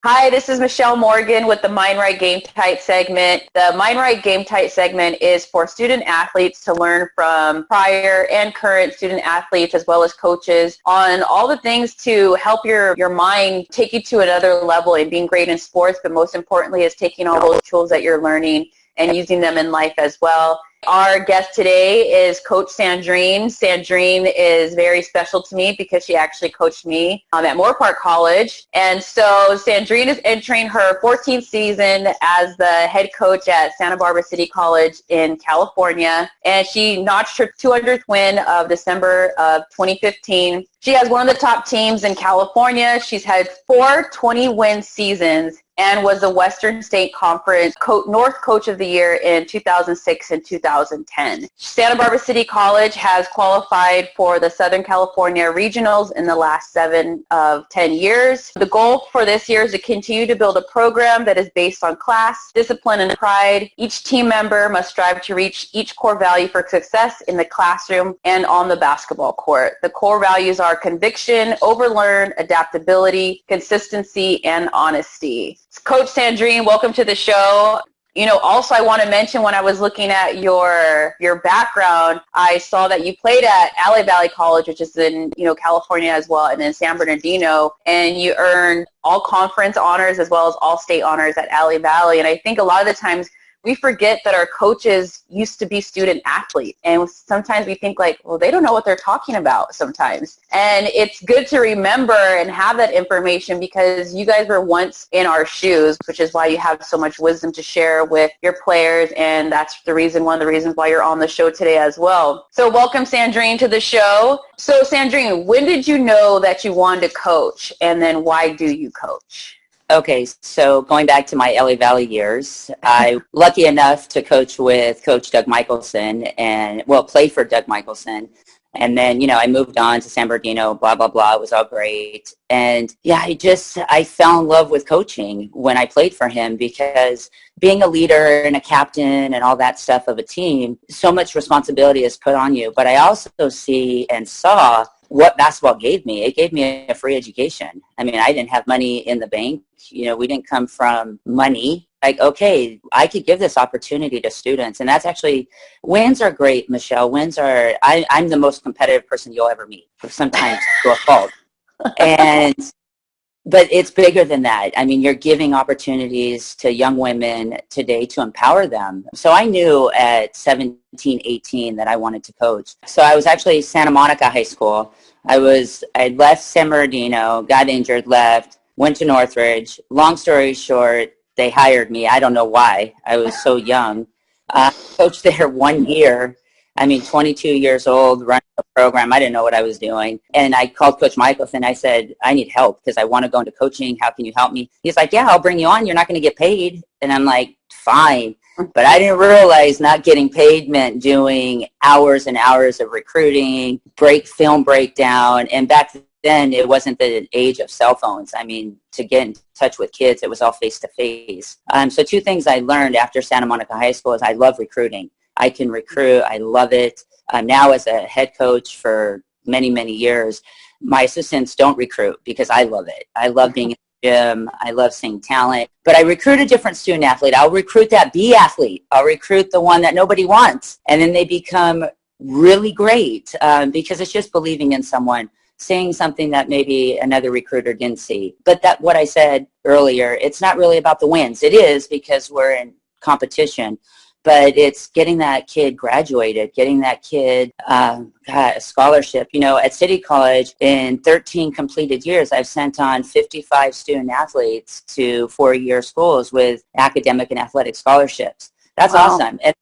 Hi, this is Michelle Morgan with the Mind Right Game Tight segment. The Mind Right Game Tight segment is for student athletes to learn from prior and current student athletes as well as coaches on all the things to help your mind take you to another level in being great in sports, but most importantly is taking all those tools that you're learning and using them in life as well. Our guest today is Coach Sandrine. Sandrine is very special to me because she actually coached me at Moore Park College. And so Sandrine is entering her 14th season as the head coach at Santa Barbara City College in California. And she notched her 200th win of December of 2015. She has one of the top teams in California. She's had 4 20-win seasons and was the Western State Conference North Coach of the Year in 2006 and 2010. Santa Barbara City College has qualified for the Southern California Regionals in the last 7 of 10 years. The goal for this year is to continue to build a program that is based on class, discipline, and pride. Each team member must strive to reach each core value for success in the classroom and on the basketball court. The core values are conviction, overlearn, adaptability, consistency, and honesty. Coach Sandrine, welcome to the show. Also I want to mention when I was looking at your background, I saw that you played at Alley Valley College, which is in, California as well, and in San Bernardino, and you earned all conference honors as well as all state honors at Alley Valley. And I think a lot of the times we forget that our coaches used to be student athletes, and sometimes we think well, they don't know what they're talking about sometimes. And it's good to remember and have that information because you guys were once in our shoes, which is why you have so much wisdom to share with your players, and that's one of the reasons why you're on the show today as well. So welcome, Sandrine, to the show. So Sandrine, when did you know that you wanted to coach, and then why do you coach? Okay, so going back to my LA Valley years, I was lucky enough to coach with Coach Doug Michelson play for Doug Michelson. And then, I moved on to San Bernardino, blah, blah, blah. It was all great. And yeah, I fell in love with coaching when I played for him because being a leader and a captain and all that stuff of a team, so much responsibility is put on you. But I also see and saw what basketball gave me. It gave me a free education. I mean, I didn't have money in the bank. We didn't come from money. Okay, I could give this opportunity to students. And that's actually, wins are great, Michelle. I'm the most competitive person you'll ever meet, sometimes to a fault. But it's bigger than that. I mean, you're giving opportunities to young women today to empower them. So I knew at 17, 18 that I wanted to coach. So I was actually Santa Monica High School. I left San Bernardino, got injured, left, went to Northridge. Long story short, they hired me. I don't know why. I was so young. Coached there 1 year. 22 years old, running a program. I didn't know what I was doing. And I called Coach Michelson. I said, I need help because I want to go into coaching. How can you help me? He's like, yeah, I'll bring you on. You're not going to get paid. And I'm like, fine. But I didn't realize not getting paid meant doing hours and hours of recruiting, film breakdown. And back then, it wasn't the age of cell phones. To get in touch with kids, it was all face-to-face. So 2 things I learned after Santa Monica High School is I love recruiting. I can recruit. I love it. Now as a head coach for many, many years, my assistants don't recruit because I love it. I love being in the gym. I love seeing talent. But I recruit a different student athlete. I'll recruit that B athlete. I'll recruit the one that nobody wants. And then they become really great because it's just believing in someone, seeing something that maybe another recruiter didn't see. But what I said earlier, it's not really about the wins. It is because we're in competition. But it's getting that kid graduated, getting that kid a scholarship. At City College, in 13 completed years, I've sent on 55 student athletes to 4-year schools with academic and athletic scholarships. That's awesome. And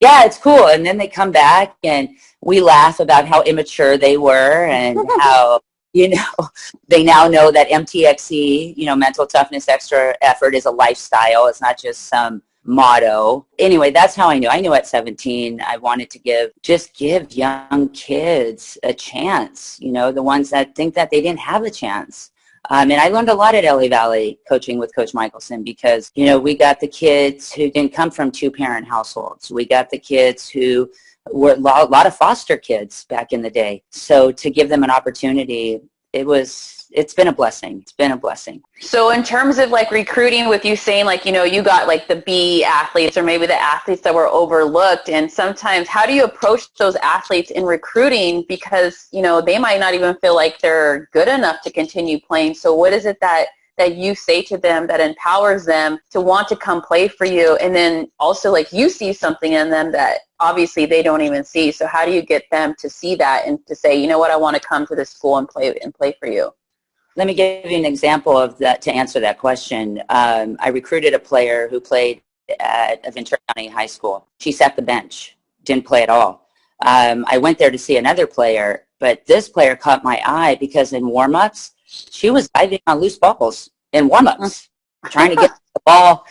yeah, it's cool. And then they come back and we laugh about how immature they were and how, they now know that MTXE, Mental Toughness Extra Effort is a lifestyle. It's not just some motto. Anyway, that's how I knew. I knew at 17 I wanted to give young kids a chance, the ones that think that they didn't have a chance. And I learned a lot at LA Valley coaching with Coach Michelson because, we got the kids who didn't come from 2-parent households. We got the kids who were a lot of foster kids back in the day. So to give them an opportunity, it was it's been a blessing. It's been a blessing. So in terms of like recruiting, with you saying like, you know, you got like the B athletes or maybe the athletes that were overlooked, and sometimes how do you approach those athletes in recruiting, because, you know, they might not even feel like they're good enough to continue playing. So what is it that you say to them that empowers them to want to come play for you? And then also like you see something in them that obviously they don't even see. So how do you get them to see that and to say, you know what, I want to come to this school and play for you? Let me give you an example of that to answer that question. I recruited a player who played at Ventura County High School. She sat the bench, didn't play at all. I went there to see another player, but this player caught my eye because in warm-ups, she was diving on loose balls in warm-ups, trying to get the ball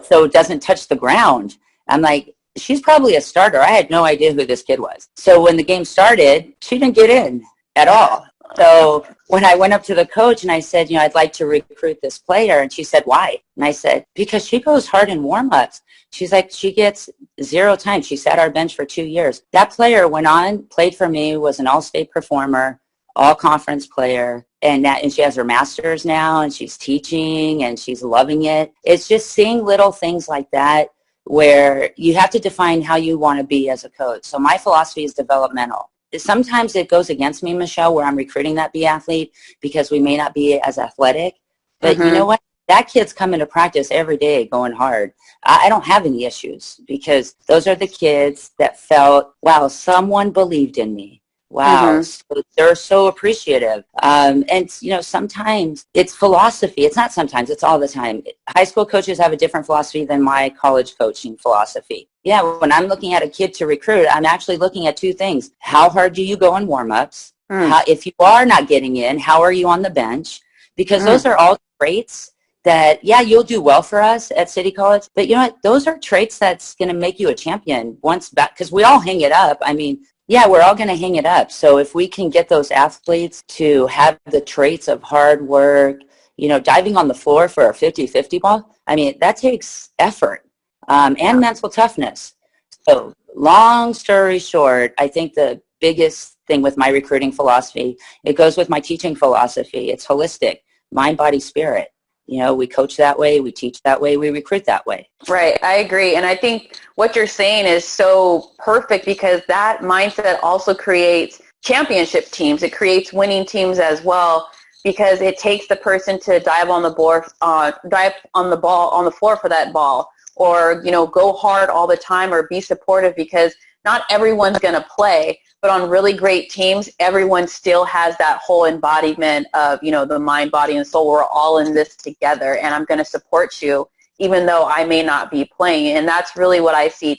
so it doesn't touch the ground. I'm like, she's probably a starter. I had no idea who this kid was. So when the game started, she didn't get in at all. So when I went up to the coach and I said, you know, I'd like to recruit this player, and she said, why? And I said, because she goes hard in warm-ups. She's like, she gets 0 time. She sat our bench for 2 years. That player went on, played for me, was an all-state performer, all-conference player, and she has her master's now, and she's teaching, and she's loving it. It's just seeing little things like that where you have to define how you want to be as a coach. So my philosophy is developmental. Sometimes it goes against me, Michelle, where I'm recruiting that B athlete because we may not be as athletic. But you know what? That kid's coming to practice every day going hard. I don't have any issues because those are the kids that felt, wow, someone believed in me. Wow, so they're so appreciative. And, you know, sometimes it's philosophy. It's not sometimes, it's all the time. High school coaches have a different philosophy than my college coaching philosophy. Yeah, when I'm looking at a kid to recruit, I'm actually looking at 2 things. How hard do you go in warm-ups? If you are not getting in, how are you on the bench? Because those are all traits that, yeah, you'll do well for us at City College. But you know what? Those are traits that's going to make you a champion once back, because we all hang it up. I mean, yeah, we're all going to hang it up. So if we can get those athletes to have the traits of hard work, you know, diving on the floor for a 50-50 ball, I mean, that takes effort and mental toughness. So long story short, I think the biggest thing with my recruiting philosophy, it goes with my teaching philosophy. It's holistic, mind, body, spirit. You know, we coach that way, we teach that way, we recruit that way. Right. I agree. And I think what you're saying is so perfect because that mindset also creates championship teams. It creates winning teams as well because it takes the person to dive on the ball on the floor for that ball, or, you know, go hard all the time or be supportive, because not everyone's going to play. But on really great teams, everyone still has that whole embodiment of, you know, the mind, body, and soul. We're all in this together, and I'm going to support you even though I may not be playing. And that's really what I see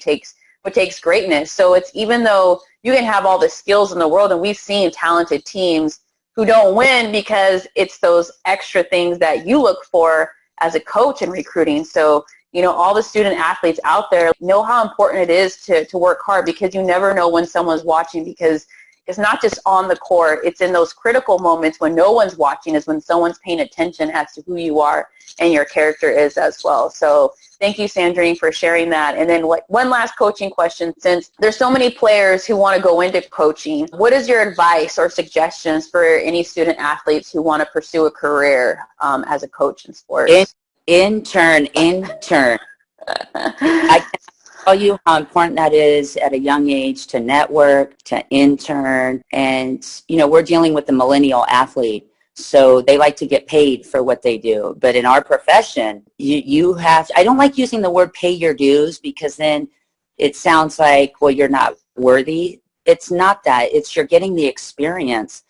what takes greatness. So it's, even though you can have all the skills in the world, and we've seen talented teams who don't win because it's those extra things that you look for as a coach in recruiting. So, you know, all the student athletes out there, know how important it is to work hard, because you never know when someone's watching, because it's not just on the court. It's in those critical moments when no one's watching is when someone's paying attention as to who you are and your character is as well. So thank you, Sandrine, for sharing that. And then one last coaching question, since there's so many players who want to go into coaching, what is your advice or suggestions for any student athletes who want to pursue a career as a coach in sports? Intern. I can tell you how important that is at a young age to network, to intern. And, you know, we're dealing with the millennial athlete, so they like to get paid for what they do. But in our profession, you have, I don't like using the word pay your dues, because then it sounds like, well, you're not worthy. It's not that. It's you're getting the experience.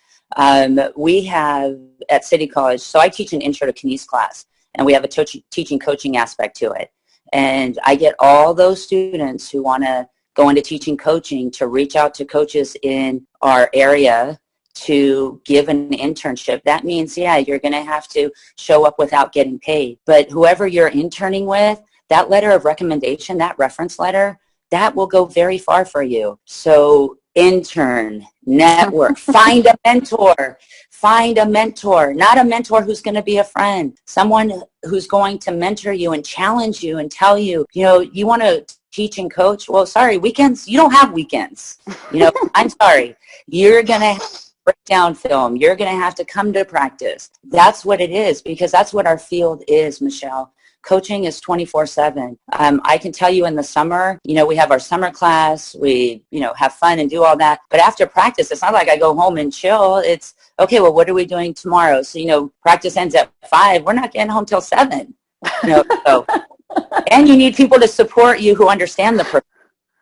We have at City College, so I teach an intro to kines class, and we have a teaching coaching aspect to it. And I get all those students who want to go into teaching coaching to reach out to coaches in our area to give an internship. That means, yeah, you're going to have to show up without getting paid. But whoever you're interning with, that letter of recommendation, that reference letter, that will go very far for you. So intern, network, find a mentor, not a mentor who's going to be a friend, someone who's going to mentor you and challenge you and tell you, you know, you want to teach and coach. Well, sorry, weekends, you don't have weekends. You know, I'm sorry. You're going to break down film. You're going to have to come to practice. That's what it is, because that's what our field is, Michelle. Coaching is 24/7. I can tell you in the summer, we have our summer class, we, have fun and do all that. But after practice, it's not like I go home and chill. It's, okay, well, what are we doing tomorrow? So, practice ends at 5. We're not getting home till 7. So, and you need people to support you who understand the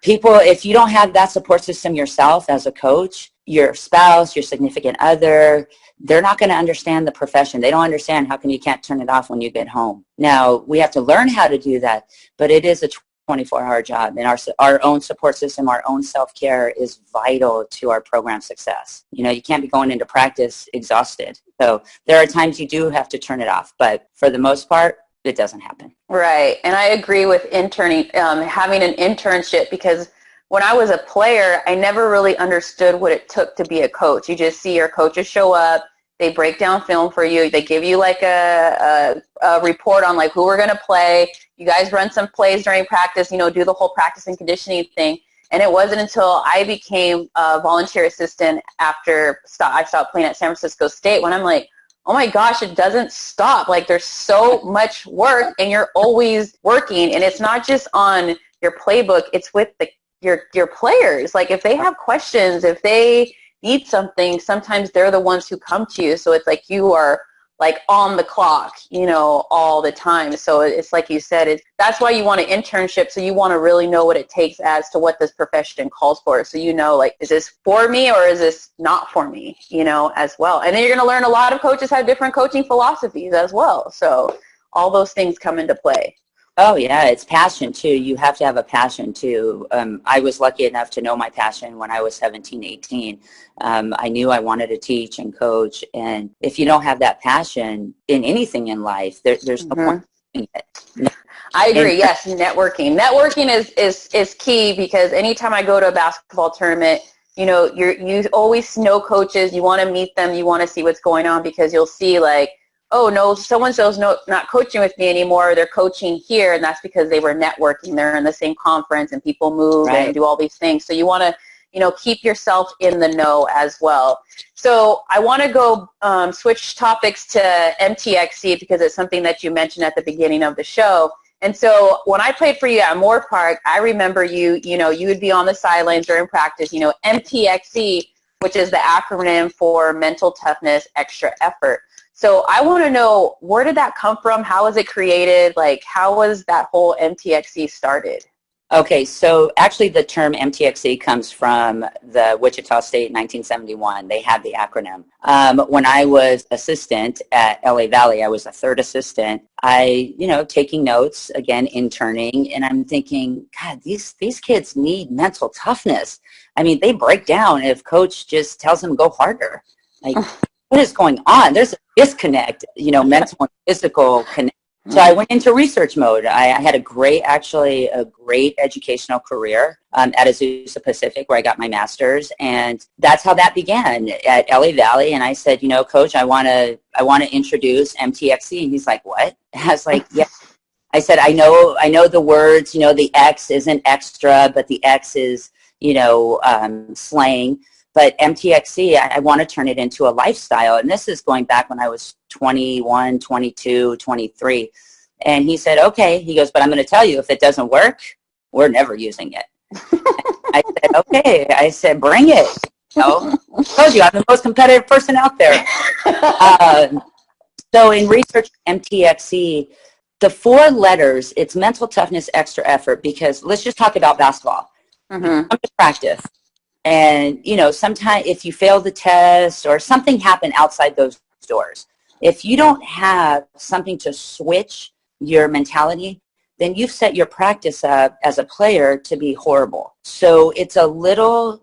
people. If you don't have that support system yourself as a coach, your spouse, your significant other, they're not going to understand the profession. They don't understand how come you can't turn it off when you get home. Now, we have to learn how to do that, but it is a 24-hour job, and our own support system, our own self-care is vital to our program success. You can't be going into practice exhausted. So there are times you do have to turn it off, but for the most part, it doesn't happen. Right. And I agree with interning, having an internship, because when I was a player, I never really understood what it took to be a coach. You just see your coaches show up, they break down film for you, they give you like a report on like who we're going to play. You guys run some plays during practice, do the whole practice and conditioning thing. And it wasn't until I became a volunteer assistant after I stopped playing at San Francisco State when I'm like, oh my gosh, it doesn't stop. Like, there's so much work and you're always working. And it's not just on your playbook, it's with your players. Like, if they have questions, if they need something, sometimes they're the ones who come to you. So it's like you are like on the clock, all the time. So it's like you said, that's why you want an internship. So you want to really know what it takes as to what this profession calls for. So like, is this for me or is this not for me, as well. And then you're going to learn a lot of coaches have different coaching philosophies as well. So all those things come into play. Oh, yeah, it's passion, too. You have to have a passion, too. I was lucky enough to know my passion when I was 17, 18. I knew I wanted to teach and coach. And if you don't have that passion in anything in life, there's no point in it. I agree. Yes, networking. Networking is key, because anytime I go to a basketball tournament, you always know coaches. You want to meet them. You want to see what's going on, because you'll see like, oh, no, so-and-so's not coaching with me anymore. They're coaching here, and that's because they were networking. They're in the same conference, and people move and do all these things. So you want to, keep yourself in the know as well. So I want to go switch topics to MTXE, because it's something that you mentioned at the beginning of the show. And so when I played for you at Moore Park, I remember you would be on the sidelines during practice, MTXE, which is the acronym for Mental Toughness Extra Effort. So I want to know, where did that come from? How was it created? Like, how was that whole MTXE started? Okay, so actually the term MTXE comes from the Wichita State in 1971. They had the acronym. When I was assistant at LA Valley, I was a third assistant. I, taking notes, again, interning, and I'm thinking, God, these kids need mental toughness. I mean, they break down if coach just tells them go harder. Like, what is going on? There's a disconnect, mental and physical connection. So I went into research mode. I had a great educational career at Azusa Pacific, where I got my master's, and that's how that began at LA Valley. And I said, Coach, I want to introduce MTXE. And he's like, what? I was like, yeah. I said, I know the words. The X isn't extra, but the X is slang. But MTXE, I want to turn it into a lifestyle. And this is going back when I was 21, 22, 23. And he said, okay. He goes, but I'm going to tell you, if it doesn't work, we're never using it. I said, okay. I said, bring it. I told you, I'm the most competitive person out there. So in research MTXE, the 4 letters, it's Mental Toughness Extra Effort, because let's just talk about basketball. Mm-hmm. You come to practice. And, sometimes if you fail the test or something happened outside those doors, if you don't have something to switch your mentality, then you've set your practice up as a player to be horrible. So it's a little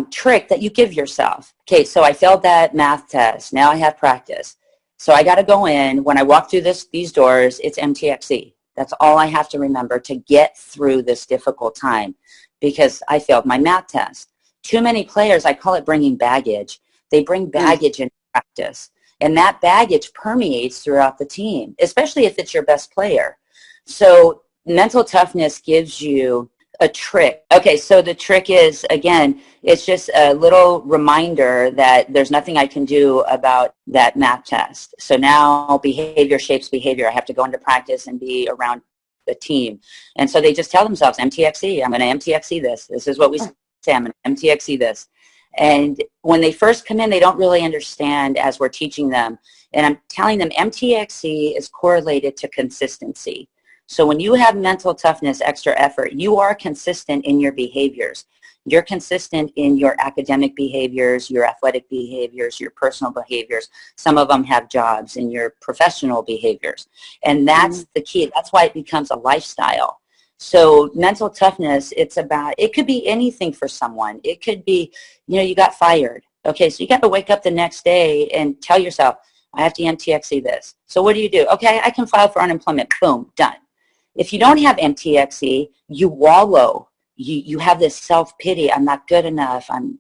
trick that you give yourself. Okay, so I failed that math test. Now I have practice. So I got to go in. When I walk through these doors, it's MTXE. That's all I have to remember to get through this difficult time, because I failed my math test. Too many players, I call it bringing baggage. They bring baggage in practice, and that baggage permeates throughout the team, especially if it's your best player. So mental toughness gives you A trick. Okay, so the trick is, again, it's just a little reminder that there's nothing I can do about that math test. So now behavior shapes behavior. I have to go into practice and be around the team. And so they just tell themselves, MTXE, I'm going to MTXE this. This is what we say, I'm going to MTXE this. And when they first come in, they don't really understand as we're teaching them. And I'm telling them MTXE is correlated to consistency. So when you have mental toughness, extra effort, you are consistent in your behaviors. You're consistent in your academic behaviors, your athletic behaviors, your personal behaviors. Some of them have jobs in your professional behaviors. And that's the key. That's why it becomes a lifestyle. So mental toughness, it could be anything for someone. It could be, you got fired. Okay, so you got to wake up the next day and tell yourself, I have to MTXE this. So what do? Okay, I can file for unemployment. Boom, done. If you don't have MTXE, you wallow. You have this self-pity. I'm not good enough. I'm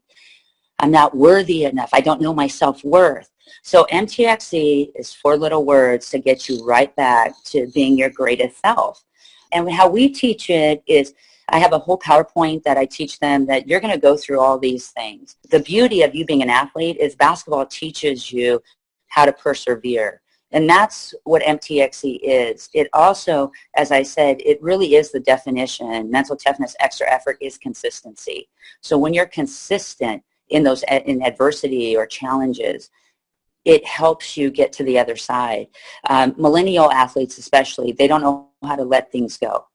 not worthy enough. I don't know my self-worth. So MTXE is 4 little words to get you right back to being your greatest self. And how we teach it is I have a whole PowerPoint that I teach them that you're going to go through all these things. The beauty of you being an athlete is basketball teaches you how to persevere. And that's what MTXE is. It also, as I said, it really is the definition. Mental toughness, extra effort is consistency. So when you're consistent in adversity or challenges, it helps you get to the other side. Millennial athletes especially, they don't know how to let things go.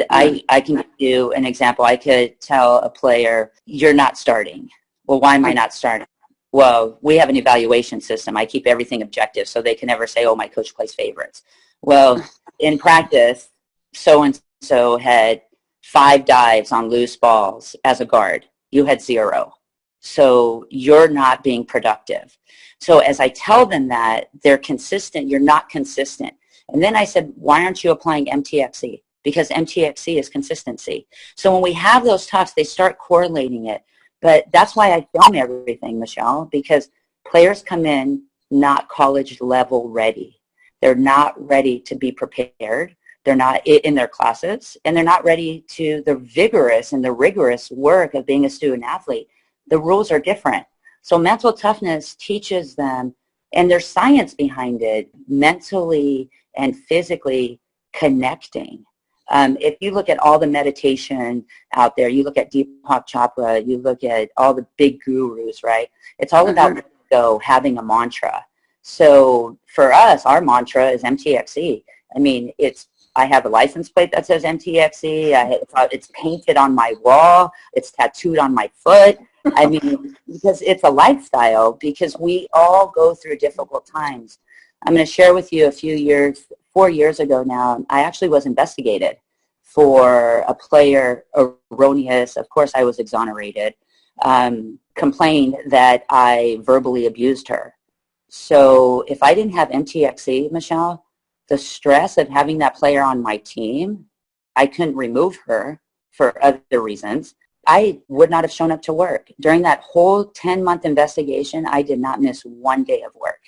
I can give you an example. I could tell a player, you're not starting. Well, why am I not starting? Well, we have an evaluation system. I keep everything objective so they can never say, oh, my coach plays favorites. Well, in practice, so-and-so had 5 dives on loose balls as a guard. You had 0. So you're not being productive. So as I tell them that, they're consistent. You're not consistent. And then I said, why aren't you applying MTXE? Because MTXE is consistency. So when we have those talks, they start correlating it. But that's why I film everything, Michelle, because players come in not college level ready. They're not ready to be prepared. They're not in their classes, and they're not ready to the vigorous and the rigorous work of being a student athlete. The rules are different. So mental toughness teaches them, and there's science behind it, mentally and physically connecting. If you look at all the meditation out there, you look at Deepak Chopra, you look at all the big gurus, right? It's all about having a mantra. So for us, our mantra is MTXE. I mean, I have a license plate that says MTXE. It's painted on my wall. It's tattooed on my foot. I mean, because it's a lifestyle, because we all go through difficult times. I'm going to share with you 4 years ago now, I actually was investigated for a player erroneous. Of course, I was exonerated. Complained that I verbally abused her. So if I didn't have MTXE, Michelle, the stress of having that player on my team, I couldn't remove her for other reasons. I would not have shown up to work. During that whole 10-month investigation, I did not miss 1 day of work.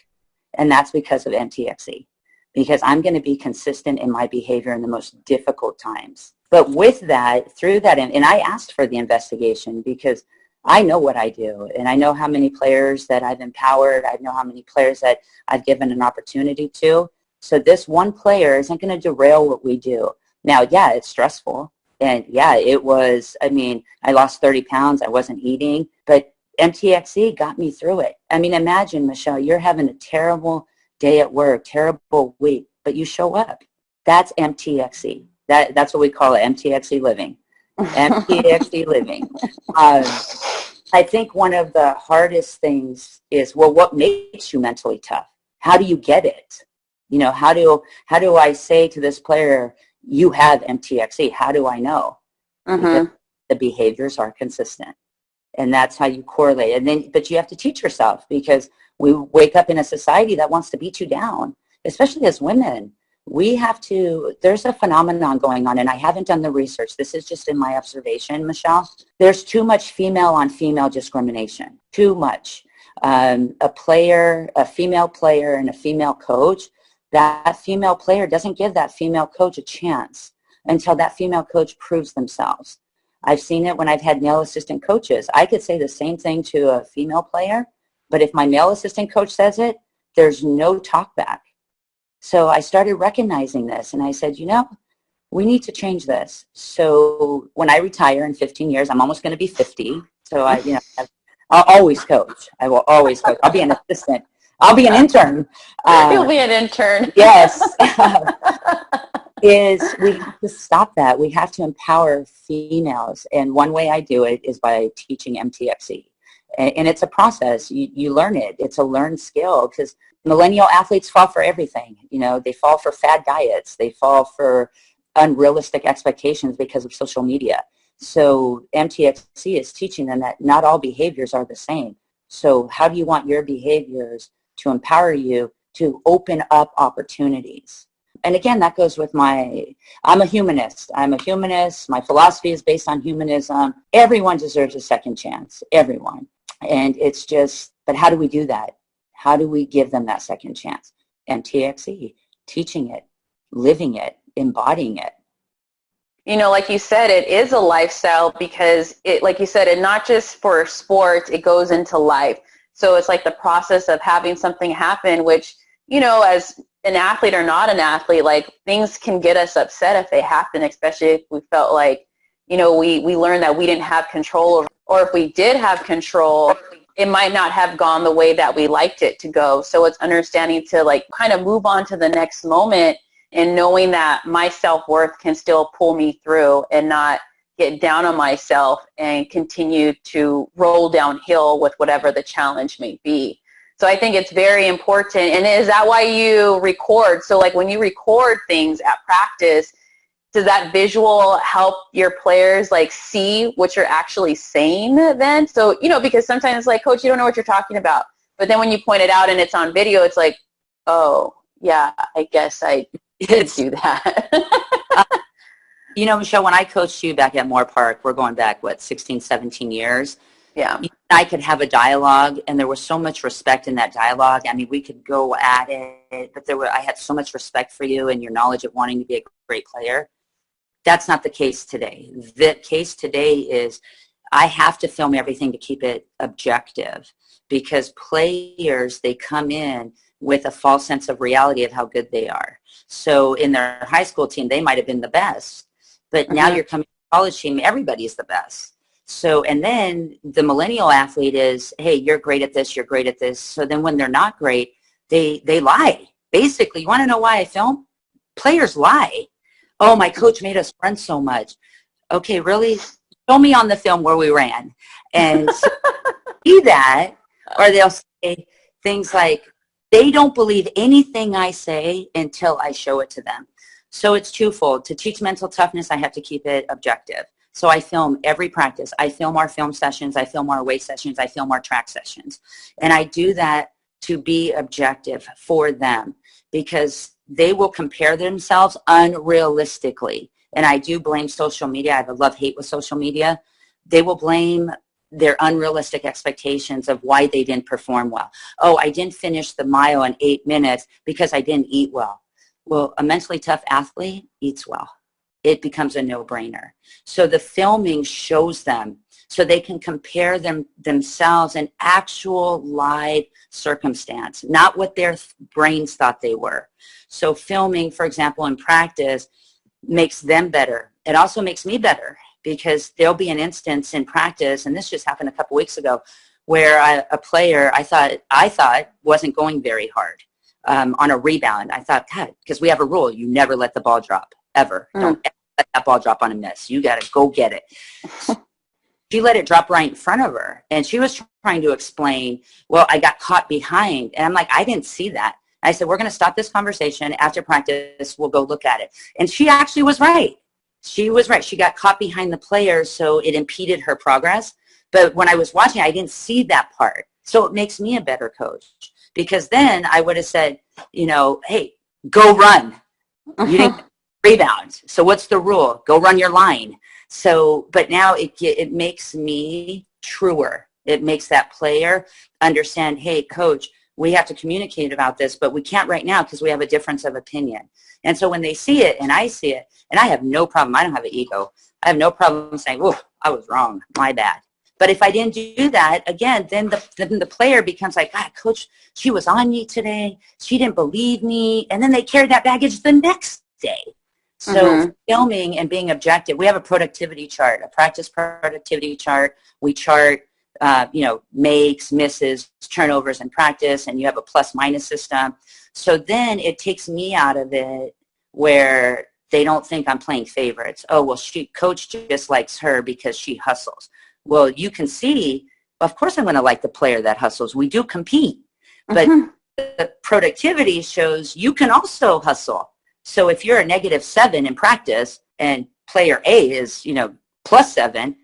And that's because of MTXE, because I'm going to be consistent in my behavior in the most difficult times. But with that, through that, and I asked for the investigation because I know what I do, and I know how many players that I've empowered. I know how many players that I've given an opportunity to. So this one player isn't going to derail what we do. Now, yeah, it's stressful. And yeah, it was, I mean, I lost 30 pounds. I wasn't eating, but MTXE got me through it. I mean, imagine, Michelle, you're having a terrible day at work, terrible week, but you show up. That's MTXE. That's what we call it, MTXE living. MTXE living. I think one of the hardest things is, well, what makes you mentally tough? How do you get it? You know, how do I say to this player, you have MTXE? How do I know? Because the behaviors are consistent. And that's how you correlate. But you have to teach yourself, because we wake up in a society that wants to beat you down, especially as women. There's a phenomenon going on, and I haven't done the research. This is just in my observation, Michelle. There's too much female on female discrimination, too much. A female player and a female coach, that female player doesn't give that female coach a chance until that female coach proves themselves. I've seen it when I've had male assistant coaches. I could say the same thing to a female player, but if my male assistant coach says it, there's no talk back. So I started recognizing this, and I said, we need to change this. So when I retire in 15 years, I'm almost going to be 50. So I'll always coach. I will always coach. I'll be an assistant. I'll be an intern. You'll be an intern. Yes. We have to stop that. We have to empower females. And one way I do it is by teaching MTXE. And it's a process. You learn it. It's a learned skill, because millennial athletes fall for everything. They fall for fad diets. They fall for unrealistic expectations because of social media. So MTXE is teaching them that not all behaviors are the same. So how do you want your behaviors to empower you to open up opportunities? And again, that goes with I'm a humanist. My philosophy is based on humanism. Everyone deserves a second chance, everyone. And it's just, but how do we do that? How do we give them that second chance? MTXE, teaching it, living it, embodying it. Like you said, it is a lifestyle, because like you said, and not just for sports, it goes into life. So it's like the process of having something happen, which, as an athlete or not an athlete, like, things can get us upset if they happen, especially if we felt like, we learned that we didn't have control over, or if we did have control, it might not have gone the way that we liked it to go. So it's understanding to kind of move on to the next moment, and knowing that my self-worth can still pull me through, and not get down on myself and continue to roll downhill with whatever the challenge may be. So I think it's very important. And is that why you record? So when you record things at practice, does that visual help your players see what you're actually saying then? So, because sometimes Coach, you don't know what you're talking about. But then when you point it out and it's on video, it's like, oh, yeah, I guess I did do that. Michelle, when I coached you back at Moore Park, we're going back, 16, 17 years. Yeah. I could have a dialogue, and there was so much respect in that dialogue. I mean, we could go at it, but I had so much respect for you and your knowledge of wanting to be a great player. That's not the case today. The case today is I have to film everything to keep it objective, because players, they come in with a false sense of reality of how good they are. So in their high school team, they might have been the best, but now you're coming to the college team, everybody's the best. So, and then the millennial athlete is, hey, you're great at this, you're great at this. So then when they're not great, they lie. Basically, you want to know why I film? Players lie. Oh, my coach made us run so much. Okay, really? Show me on the film where we ran. And so see that, or they'll say things like, they don't believe anything I say until I show it to them. So it's twofold. To teach mental toughness, I have to keep it objective. So I film every practice. I film our film sessions. I film our weight sessions. I film our track sessions. And I do that to be objective for them, because they will compare themselves unrealistically. And I do blame social media. I have a love-hate with social media. They will blame their unrealistic expectations of why they didn't perform well. Oh, I didn't finish the mile in 8 minutes because I didn't eat well. Well, a mentally tough athlete eats well. It becomes a no-brainer. So the filming shows them so they can compare themselves in actual live circumstance, not what their brains thought they were. So filming, for example, in practice makes them better. It also makes me better, because there'll be an instance in practice, and this just happened a couple weeks ago, where a player I thought wasn't going very hard on a rebound. I thought, God, because we have a rule, you never let the ball drop, ever. Don't ever let that ball drop on a miss. You got to go get it. She let it drop right in front of her, and she was trying to explain, well, I got caught behind. And I'm like, I didn't see that. I said, we're going to stop this conversation. After practice, we'll go look at it. And she actually was right. She was right. She got caught behind the players, so it impeded her progress. But when I was watching, I didn't see that part. So it makes me a better coach, because then I would have said, hey, go run. You didn't rebound. So what's the rule? Go run your line. So, but now it makes me truer. It makes that player understand, hey, coach, we have to communicate about this, but we can't right now because we have a difference of opinion. And so when they see it and I see it, and I have no problem, I don't have an ego. I have no problem saying, "Whoa, I was wrong, my bad." But if I didn't do that, again, then the player becomes like, "God, coach, she was on me today. She didn't believe me." And then they carry that baggage the next day. So filming and being objective, we have a productivity chart, a practice productivity chart. We chart, makes, misses, turnovers in practice, and you have a plus-minus system. So then it takes me out of it where they don't think I'm playing favorites. Oh, well, coach just likes her because she hustles. Well, you can see, of course I'm going to like the player that hustles. We do compete. But the productivity shows you can also hustle. So if you're a -7 in practice and player A is, +7,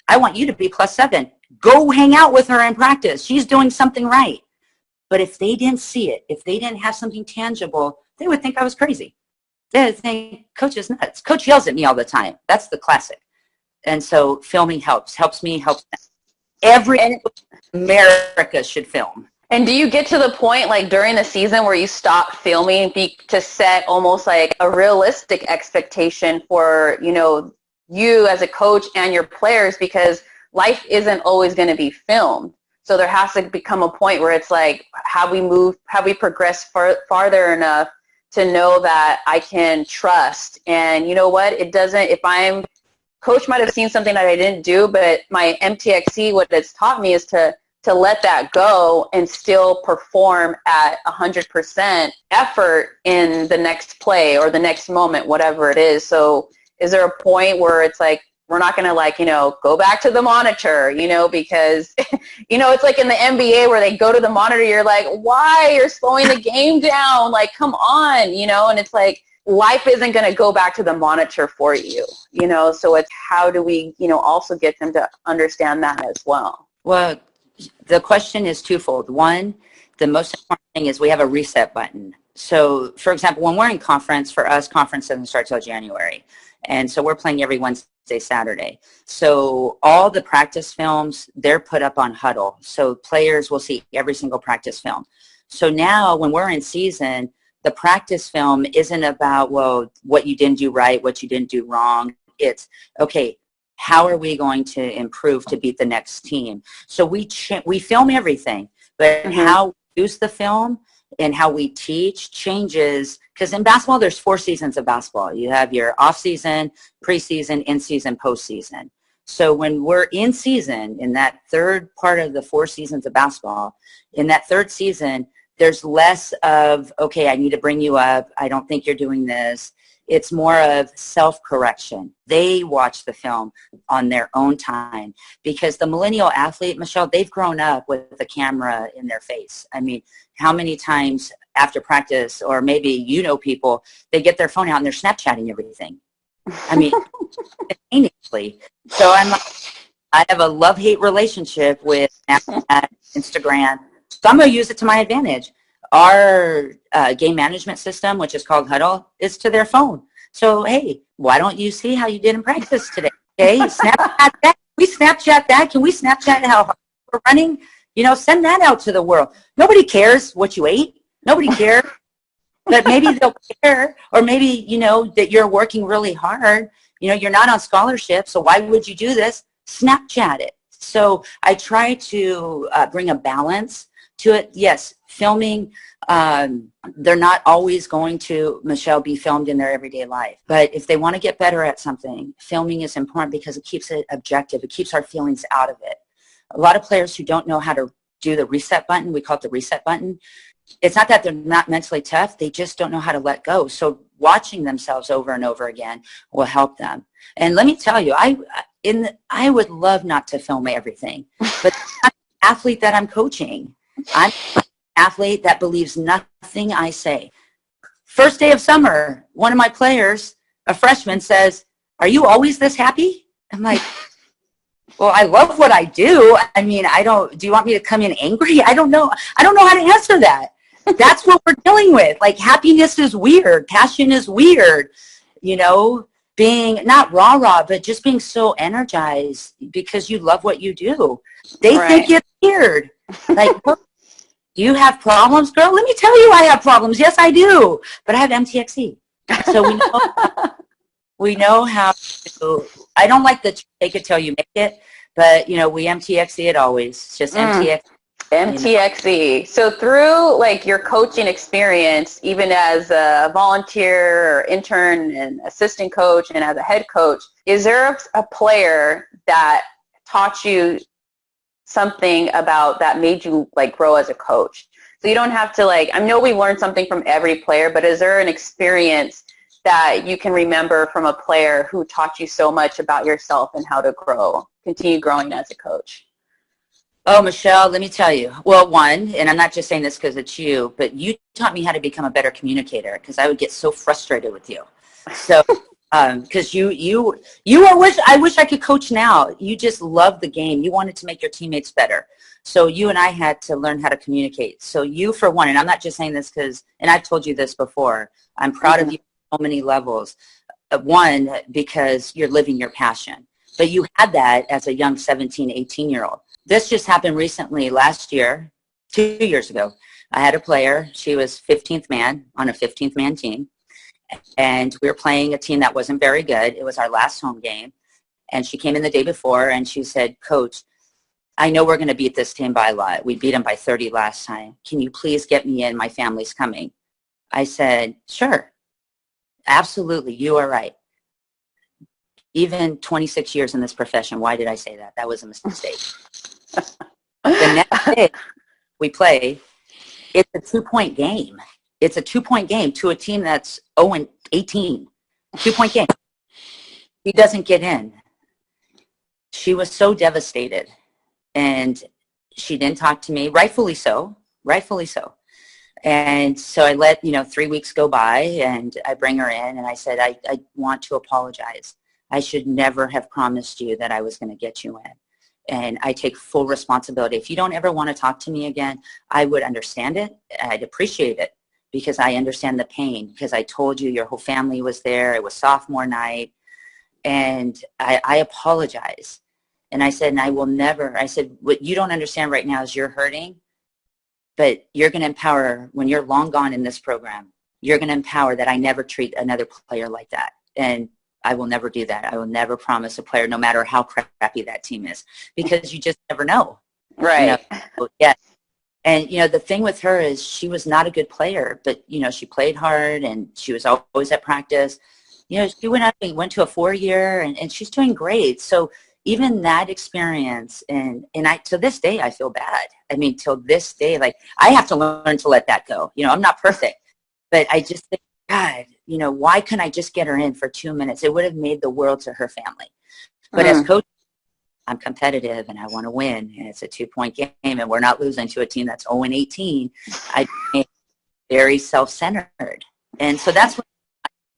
I want you to be +7. Go hang out with her in practice. She's doing something right. But if they didn't see it, if they didn't have something tangible, they would think I was crazy. They would think, Coach is nuts. Coach yells at me all the time. That's the classic. And so filming helps me, helps them. Every America should film. And do you get to the point, like, during the season where you stop filming to set almost like a realistic expectation for, you as a coach and your players, because life isn't always going to be filmed. So there has to become a point where it's like, have we progressed farther enough to know that I can trust? And you know what? Coach might have seen something that I didn't do, but my MTXE, what it's taught me is to let that go and still perform at 100% effort in the next play or the next moment, whatever it is. So is there a point where it's like, we're not going to go back to the monitor, because, it's like in the NBA where they go to the monitor, you're like, why? You're slowing the game down. Like, come on, and it's like, life isn't going to go back to the monitor for you, so it's how do we, also get them to understand that as well? Well, the question is twofold. One, the most important thing is we have a reset button. So, for example, when we're in conference, for us, conference doesn't start till January. And so we're playing every Wednesday, Saturday. So all the practice films, they're put up on Huddle. So players will see every single practice film. So now when we're in season, the practice film isn't about, well, what you didn't do right, what you didn't do wrong. It's, okay, how are we going to improve to beat the next team? So we film everything, but how we use the film and how we teach changes, because in basketball, there's 4 seasons of basketball. You have your off-season, preseason, in-season, postseason. So when we're in season, in that third part of the 4 seasons of basketball, in that third season, there's less of, okay, I need to bring you up. I don't think you're doing this. It's more of self-correction. They watch the film on their own time because the millennial athlete, Michelle, they've grown up with the camera in their face. I mean, how many times after practice, or maybe people, they get their phone out and they're Snapchatting everything. I mean, instantaneously. So I have a love-hate relationship with Snapchat, Instagram. So I'm going to use it to my advantage. Our game management system, which is called Huddle, is to their phone. So, hey, why don't you see how you did in practice today? Okay, Snapchat that. We Snapchat that. Can we Snapchat how hard we're running? Send that out to the world. Nobody cares what you ate. Nobody cares. But maybe they'll care, or maybe, that you're working really hard. You're not on scholarship, so why would you do this? Snapchat it. So I try to bring a balance to it. Yes, filming, they're not always going to, Michelle, be filmed in their everyday life. But if they want to get better at something, filming is important because it keeps it objective. It keeps our feelings out of it. A lot of players who don't know how to do the reset button, we call it the reset button. It's not that they're not mentally tough. They just don't know how to let go. So watching themselves over and over again will help them. And let me tell you, I would love not to film everything, but I'm an athlete that I'm coaching. I'm an athlete that believes nothing I say. First day of summer, one of my players, a freshman, says, "Are you always this happy?" I'm like, well, I love what I do. I mean, do you want me to come in angry? I don't know how to answer that. That's what we're dealing with. Like, happiness is weird. Passion is weird. Being not rah-rah, but just being so energized because you love what you do. They think it's weird. Like, Do you have problems, girl? Let me tell you I have problems. Yes, I do. But I have MTXE. So we know how to, I don't like the take it till you make it, but, we MTXE it always. It's just MTXE. MTXE. So through like your coaching experience, even as a volunteer or intern and assistant coach and as a head coach, is there a player that taught you something about that made you like grow as a coach? So you don't have to like, I know we learned something from every player, but is there an experience that you can remember from a player who taught you so much about yourself and how to continue growing as a coach? Oh, Michelle, let me tell you. Well, one, and I'm not just saying this because it's you, but you taught me how to become a better communicator because I would get so frustrated with you. So, because I wish I could coach now. You just love the game. You wanted to make your teammates better. So you and I had to learn how to communicate. So you, for one, and I'm not just saying this because, and I've told you this before, I'm proud of you on so many levels. One, because you're living your passion. But you had that as a young 17, 18-year-old. This just happened recently last year, 2 years ago. I had a player. She was 15th man on a 15th man team. And we were playing a team that wasn't very good. It was our last home game. And she came in the day before and she said, Coach, I know we're going to beat this team by a lot. We beat them by 30 last time. Can you please get me in? My family's coming. I said, sure. Absolutely. You are right. Even 26 years in this profession, why did I say that? That was a mistake. The next day we play, it's a 2-point game. It's a 2-point game to a team that's 0-18. 2-point game. He doesn't get in. She was so devastated. And she didn't talk to me, rightfully so. And so I let, 3 weeks go by and I bring her in and I said, I want to apologize. I should never have promised you that I was going to get you in. And I take full responsibility. If you don't ever want to talk to me again, I would understand it. I'd appreciate it because I understand the pain because I told you your whole family was there. It was sophomore night. And I apologize. And I said, and I will never, I said, what you don't understand right now is you're hurting, but you're going to empower, when you're long gone in this program, you're going to empower that I never treat another player like that. And I will never do that. I will never promise a player, no matter how crappy that team is, because you just never know. Right. Yeah. And, the thing with her is she was not a good player, but, she played hard and she was always at practice. She went to a 4-year and she's doing great. So even that experience, and to this day, I feel bad. I mean, till this day, like I have to learn to let that go. I'm not perfect, but I just think, God, why couldn't I just get her in for 2 minutes? It would have made the world to her family. But as coach, I'm competitive and I want to win. And it's a 2-point game and we're not losing to a team that's 0-18. I became very self-centered. And so that's what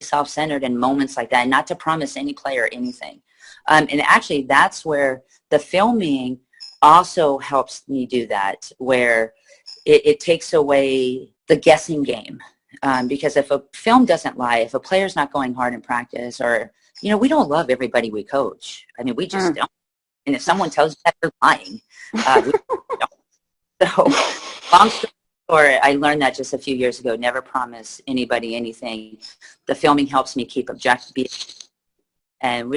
self-centered in moments like that, and not to promise any player anything. And actually, that's where the filming also helps me do that, where it takes away the guessing game. Because if a film doesn't lie, if a player's not going hard in practice, or, we don't love everybody we coach. I mean, we just don't. And if someone tells you that, they're lying. We don't. So, long story short, I learned that just a few years ago. Never promise anybody anything. The filming helps me keep objective. And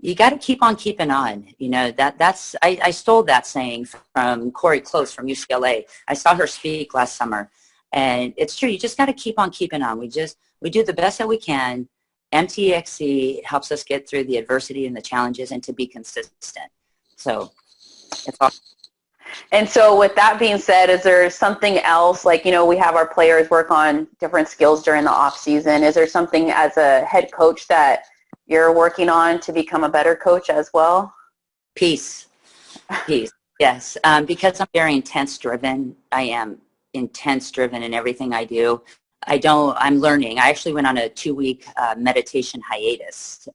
you got to keep on keeping on. I stole that saying from Corey Close from UCLA. I saw her speak last summer. And it's true. You just got to keep on keeping on. We do the best that we can. MTXE helps us get through the adversity and the challenges and to be consistent. So it's awesome. And so with that being said, is there something else, like, we have our players work on different skills during the off season. Is there something as a head coach that you're working on to become a better coach as well? Peace. Yes. Because I'm very intense driven. I am intense driven in everything I do. I'm learning. I actually went on a 2-week meditation hiatus.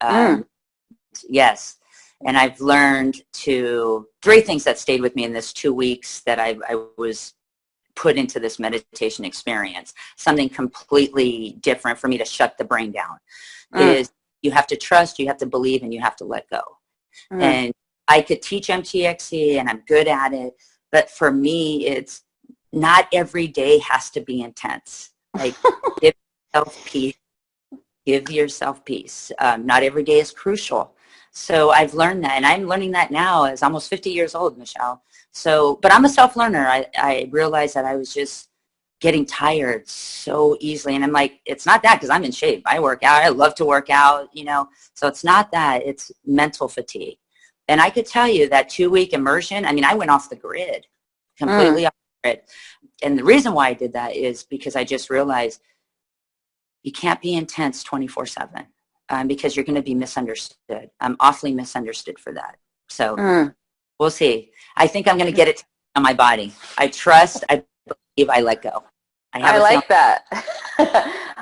Yes. And I've learned 3 things that stayed with me in this 2 weeks that I was put into this meditation experience. Something completely different for me to shut the brain down is you have to trust, you have to believe, and you have to let go. And I could teach MTXE and I'm good at it. But for me, it's not every day has to be intense. Like, give yourself peace. Give yourself peace. Not every day is crucial. So I've learned that, and I'm learning that now as almost 50 years old, Michelle. So, but I'm a self-learner. I realized that I was just getting tired so easily. And I'm like, it's not that, because I'm in shape. I work out. I love to work out, you know. So it's not that. It's mental fatigue. And I could tell you that 2-week immersion, I mean, I went off the grid, completely off the grid. And the reason why I did that is because I just realized you can't be intense 24/7 because you're going to be misunderstood. I'm awfully misunderstood for that. So we'll see. I think I'm going to get it on my body. I trust, I believe, I let go. I like that.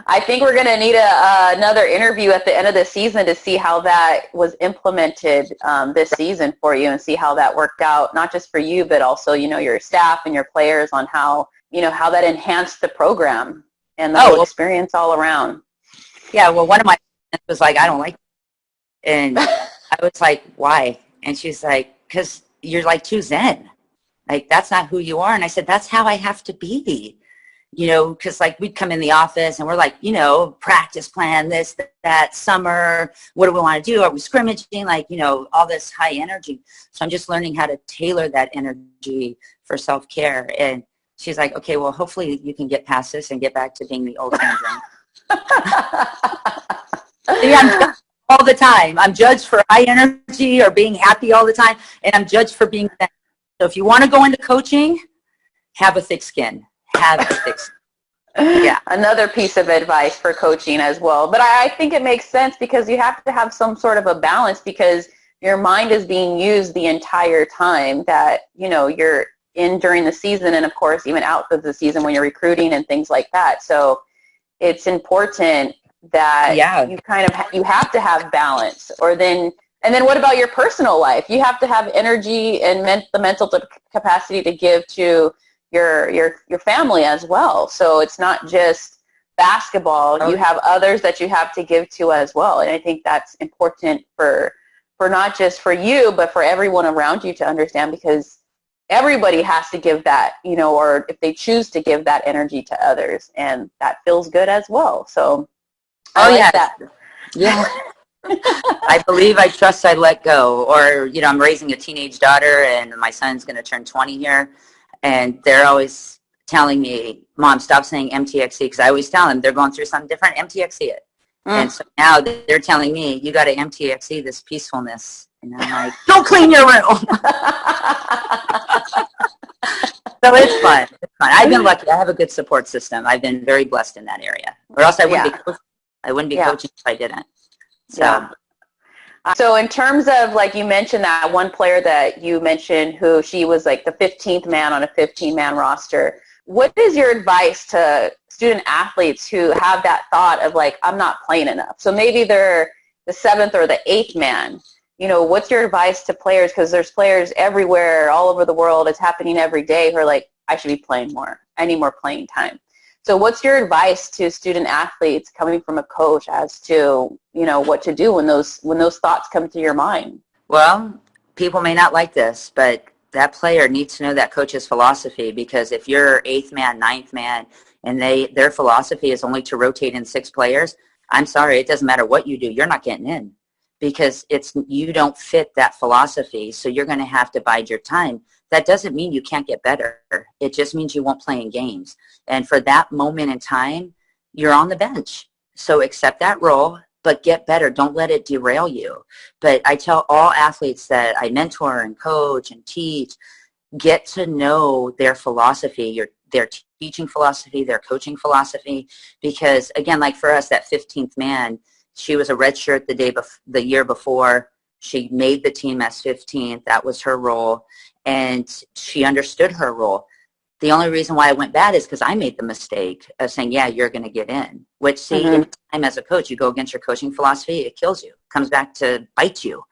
I think we're going to need another interview at the end of the season to see how that was implemented this season for you, and see how that worked out, not just for you, but also, you know, your staff and your players, on how, you know, how that enhanced the program and the whole experience all around. Yeah, well, one of my friends was like, I don't like it. And I was like, why? And she's like, because you're like too zen. Like, that's not who you are. And I said, that's how I have to be. You know, because like we'd come in the office and we're like, you know, practice plan, this, that, summer, what do we want to do? Are we scrimmaging? Like, you know, all this high energy. So I'm just learning how to tailor that energy for self-care. And she's like, okay, well, hopefully you can get past this and get back to being the old Andrew. Yeah, I'm judged all the time. I'm judged for high energy or being happy all the time. And I'm judged for being thin. So if you want to go into coaching, have a thick skin. Yeah, another piece of advice for coaching as well. But I think it makes sense, because you have to have some sort of a balance, because your mind is being used the entire time that, you know, you're in during the season, and of course even out of the season when you're recruiting and things like that. So it's important that you have to have balance, and then what about your personal life? You have to have energy and the mental capacity to give to your family as well. So it's not just basketball. You have others that you have to give to as well. And I think that's important for not just for you, but for everyone around you to understand, because everybody has to give that, you know, or if they choose to give that energy to others, and that feels good as well. So I like that. Yeah. I believe, I trust, I let go. Or, you know, I'm raising a teenage daughter, and my son's going to turn 20 here. And they're always telling me, Mom, stop saying MTXE, because I always tell them they're going through something different, MTXE it. And so now they're telling me, you got to MTXE this peacefulness. And I'm like, don't clean your room. So it's fun. It's fun. I've been lucky. I have a good support system. I've been very blessed in that area. Or else I wouldn't be coaching if I didn't. So. Yeah. So in terms of, like, you mentioned that one player that you mentioned who she was like the 15th man on a 15-man roster. What is your advice to student athletes who have that thought of like, I'm not playing enough? So maybe they're the 7th or the 8th man. You know, what's your advice to players? Because there's players everywhere, all over the world. It's happening every day who are like, I should be playing more. I need more playing time. So what's your advice to student athletes coming from a coach as to, you know, what to do when those thoughts come to your mind? Well, people may not like this, but that player needs to know that coach's philosophy, because if you're 8th man, 9th man, and their philosophy is only to rotate in 6 players, I'm sorry, it doesn't matter what you do, you're not getting in, because you don't fit that philosophy, so you're going to have to bide your time. That doesn't mean you can't get better. It just means you won't play in games. And for that moment in time, you're on the bench. So accept that role, but get better. Don't let it derail you. But I tell all athletes that I mentor and coach and teach, get to know their philosophy, their teaching philosophy, their coaching philosophy. Because, again, like for us, that 15th man, she was a redshirt the year before. She made the team as 15th. That was her role. And she understood her role. The only reason why I went bad is because I made the mistake of saying, yeah, you're going to get in. Which, see, anytime as a coach, you go against your coaching philosophy, it kills you. It comes back to bite you.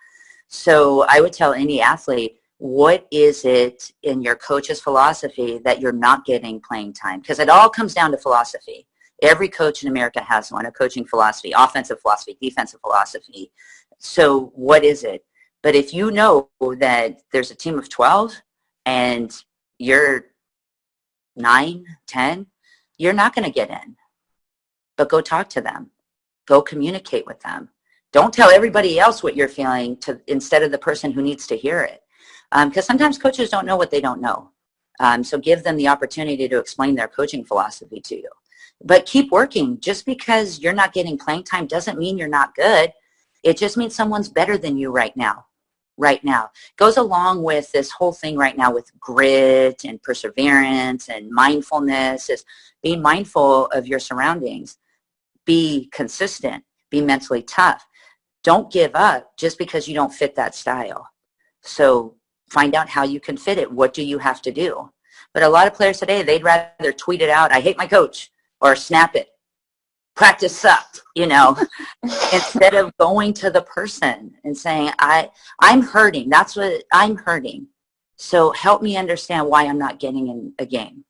So I would tell any athlete, what is it in your coach's philosophy that you're not getting playing time? Because it all comes down to philosophy. Every coach in America has one, a coaching philosophy, offensive philosophy, defensive philosophy. So what is it? But if you know that there's a team of 12 and you're 9, 10, you're not going to get in. But go talk to them. Go communicate with them. Don't tell everybody else what you're feeling instead of the person who needs to hear it. Because sometimes coaches don't know what they don't know. So give them the opportunity to explain their coaching philosophy to you. But keep working. Just because you're not getting playing time doesn't mean you're not good. It just means someone's better than you right now. Right now. Goes along with this whole thing right now with grit and perseverance and mindfulness, is being mindful of your surroundings. Be consistent. Be mentally tough. Don't give up just because you don't fit that style. So find out how you can fit it. What do you have to do? But a lot of players today, they'd rather tweet it out, "I hate my coach," or snap it, "Practice sucked," instead of going to the person and saying, I'm hurting. That's what I'm hurting. So help me understand why I'm not getting in a game.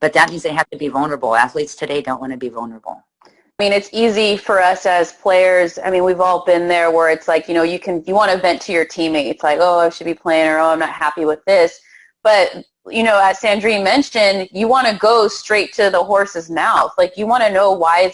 But that means they have to be vulnerable. Athletes today don't want to be vulnerable. I mean, it's easy for us as players. I mean, we've all been there where it's like, you want to vent to your teammates, like, "Oh, I should be playing," or, "Oh, I'm not happy with this." But, as Sandrine mentioned, you want to go straight to the horse's mouth. Like, you want to know, why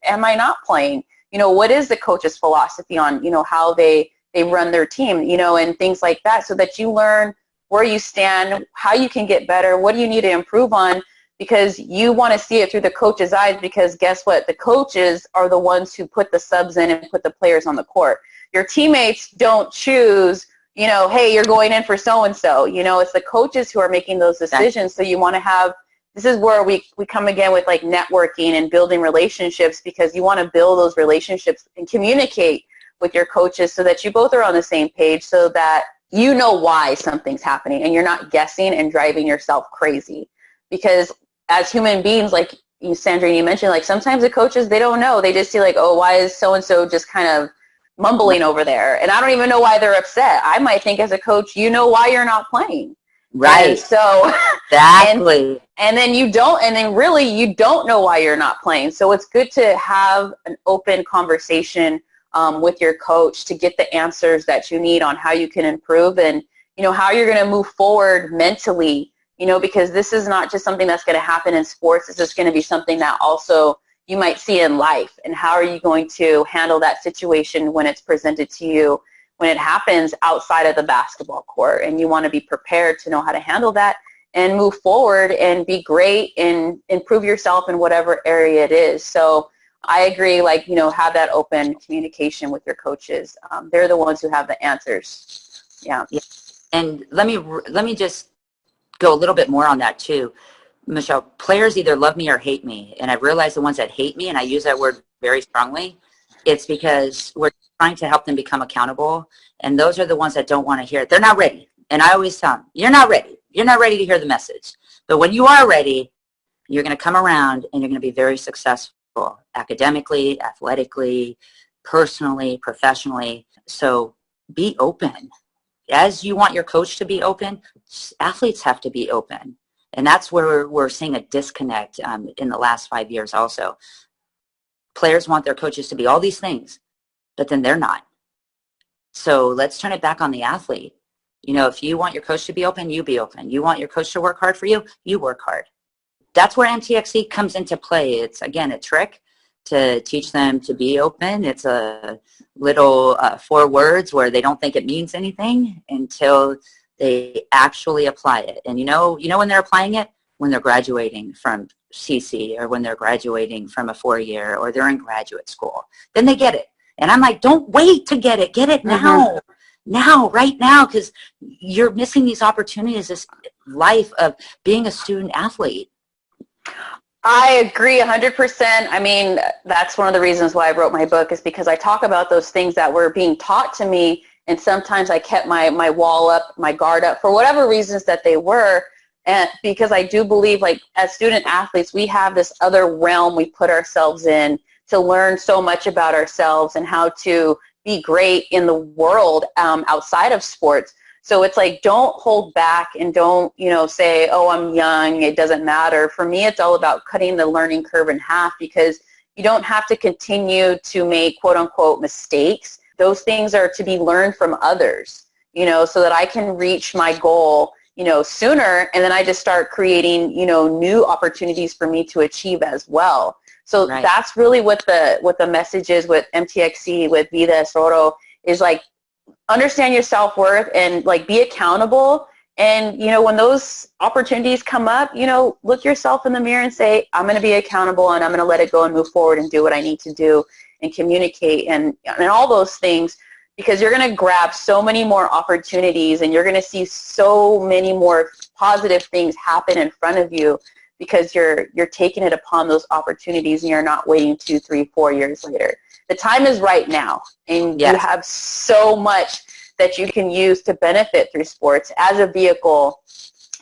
am I not playing? What is the coach's philosophy on, how they run their team, and things like that, so that you learn where you stand, how you can get better, what do you need to improve on, because you want to see it through the coach's eyes, because guess what? The coaches are the ones who put the subs in and put the players on the court. Your teammates don't choose, "Hey, you're going in for so-and-so." It's the coaches who are making those decisions. So you want to have, this is where we come again with like networking and building relationships, because you want to build those relationships and communicate with your coaches so that you both are on the same page, so that you know why something's happening and you're not guessing and driving yourself crazy. Because as human beings, like Sandrine, you mentioned, like sometimes the coaches, they don't know. They just see like, "Oh, why is so-and-so just kind of mumbling over there?" And I don't even know why they're upset. I might think as a coach, why you're not playing. Right. And so exactly. and then really you don't know why you're not playing. So it's good to have an open conversation with your coach to get the answers that you need on how you can improve, and how you're going to move forward mentally, because this is not just something that's going to happen in sports. It's just going to be something that also you might see in life. And how are you going to handle that situation when it's presented to you, when it happens outside of the basketball court? And you want to be prepared to know how to handle that and move forward and be great and improve yourself in whatever area it is. So I agree, like, have that open communication with your coaches. They're the ones who have the answers. Yeah. And let me just go a little bit more on that too. Michelle, players either love me or hate me. And I've realized the ones that hate me, and I use that word very strongly, it's because we're trying to help them become accountable. And those are the ones that don't want to hear it. They're not ready. And I always tell them, "You're not ready. You're not ready to hear the message. But when you are ready, you're going to come around and you're going to be very successful academically, athletically, personally, professionally." So be open. As you want your coach to be open, athletes have to be open. And that's where we're seeing a disconnect in the last 5 years also. Players want their coaches to be all these things, but then they're not. So let's turn it back on the athlete. If you want your coach to be open, you be open. You want your coach to work hard for you, you work hard. That's where MTXE comes into play. It's, again, a trick to teach them to be open. It's a little 4 words where they don't think it means anything until they actually apply it. And you know when they're applying it? When they're graduating from CC, or when they're graduating from a 4-year, or they're in graduate school. Then they get it. And I'm like, don't wait to get it. Get it now. Now, right now, because you're missing these opportunities, this life of being a student athlete. I agree 100%. I mean, that's one of the reasons why I wrote my book, is because I talk about those things that were being taught to me, and sometimes I kept my wall up, my guard up, for whatever reasons that they were, and because I do believe, like, as student athletes, we have this other realm we put ourselves in to learn so much about ourselves and how to be great in the world outside of sports. So it's like, don't hold back and don't, say, "Oh, I'm young, it doesn't matter." For me, it's all about cutting the learning curve in half, because you don't have to continue to make quote unquote mistakes. Those things are to be learned from others, so that I can reach my goal, sooner, and then I just start creating, new opportunities for me to achieve as well. So Right. that's really what the message is with MTXE, with Vida es Oro, is like, understand your self-worth and like be accountable. And, when those opportunities come up, look yourself in the mirror and say, I'm going to be accountable and I'm going to let it go and move forward and do what I need to do and communicate and all those things, because you're going to grab so many more opportunities and you're going to see so many more positive things happen in front of you, because you're taking it upon those opportunities and you're not waiting 2, 3, 4 years later. The time is right now, and Yes. you have so much that you can use to benefit through sports as a vehicle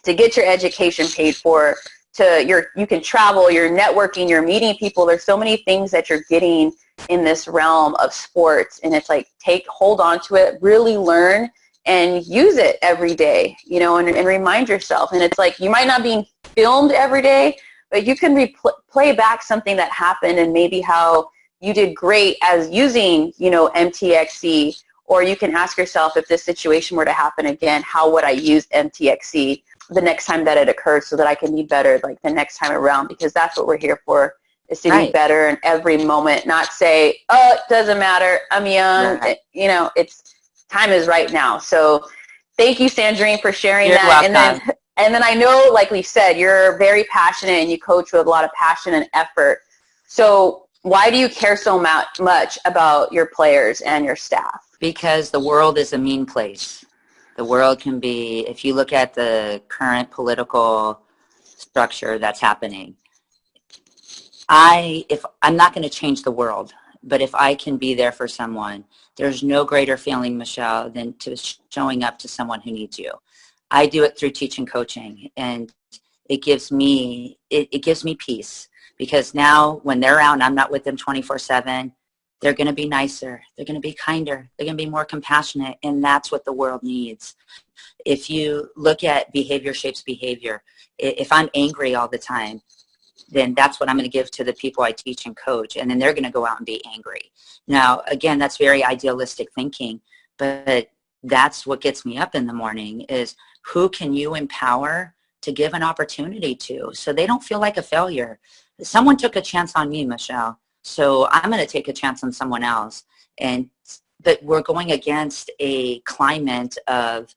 to get your education paid for, you can travel, you're networking, you're meeting people. There's so many things that you're getting in this realm of sports, and it's like, hold on to it, really learn and use it every day, and remind yourself. And it's like, you might not be filmed every day, but you can play back something that happened and maybe how you did great as using, MTXE. Or you can ask yourself, if this situation were to happen again, how would I use MTXE the next time that it occurs so that I can be better like the next time around? Because that's what we're here for, is to be better in every moment, not say, oh, it doesn't matter, I'm young. Right. It's time is right now. So thank you, Sandrine, for sharing You're that. welcome. And then I know, like we said, you're very passionate and you coach with a lot of passion and effort. So why do you care so much about your players and your staff? Because the world is a mean place. The world can be, if you look at the current political structure that's happening, I'm not going to change the world, but if I can be there for someone, there's no greater feeling, Michelle, than showing up to someone who needs you. I do it through teaching, coaching, and it gives me peace, because now when they're around, I'm not with them 24/7. They're going to be nicer. They're going to be kinder. They're going to be more compassionate, and that's what the world needs. If you look at behavior shapes behavior, if I'm angry all the time, then that's what I'm going to give to the people I teach and coach, and then they're going to go out and be angry. Now, again, that's very idealistic thinking, but that's what gets me up in the morning, is who can you empower to give an opportunity to, so they don't feel like a failure. Someone took a chance on me, Michelle, so I'm going to take a chance on someone else. But we're going against a climate of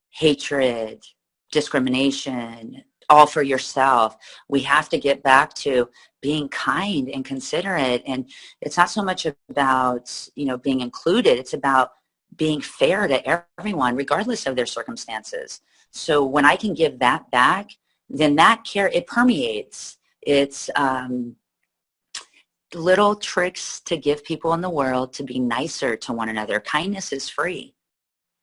hatred, discrimination, all for yourself. We have to get back to being kind and considerate. And it's not so much about, being included. It's about being fair to everyone, regardless of their circumstances. So when I can give that back, then that care, it permeates. It's little tricks to give people in the world to be nicer to one another. Kindness is free.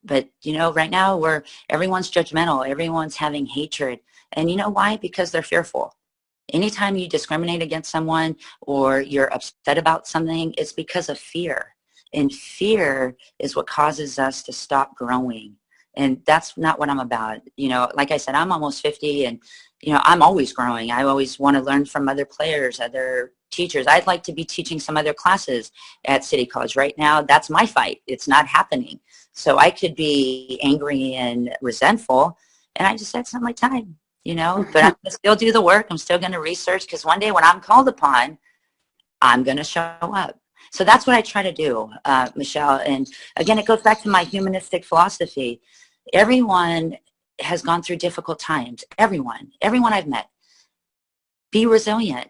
But, right now everyone's judgmental. Everyone's having hatred. And you know why? Because they're fearful. Anytime you discriminate against someone or you're upset about something, it's because of fear. And fear is what causes us to stop growing. And that's not what I'm about. Like I said, I'm almost 50, and, I'm always growing. I always want to learn from other players, other teachers. I'd like to be teaching some other classes at City College. Right now, that's my fight. It's not happening. So I could be angry and resentful, and I just said, it's not my time, but I'm going to still do the work. I'm still going to research, because one day when I'm called upon, I'm going to show up. So that's what I try to do, Michelle. And again, it goes back to my humanistic philosophy. Everyone has gone through difficult times. Everyone I've met. Be resilient.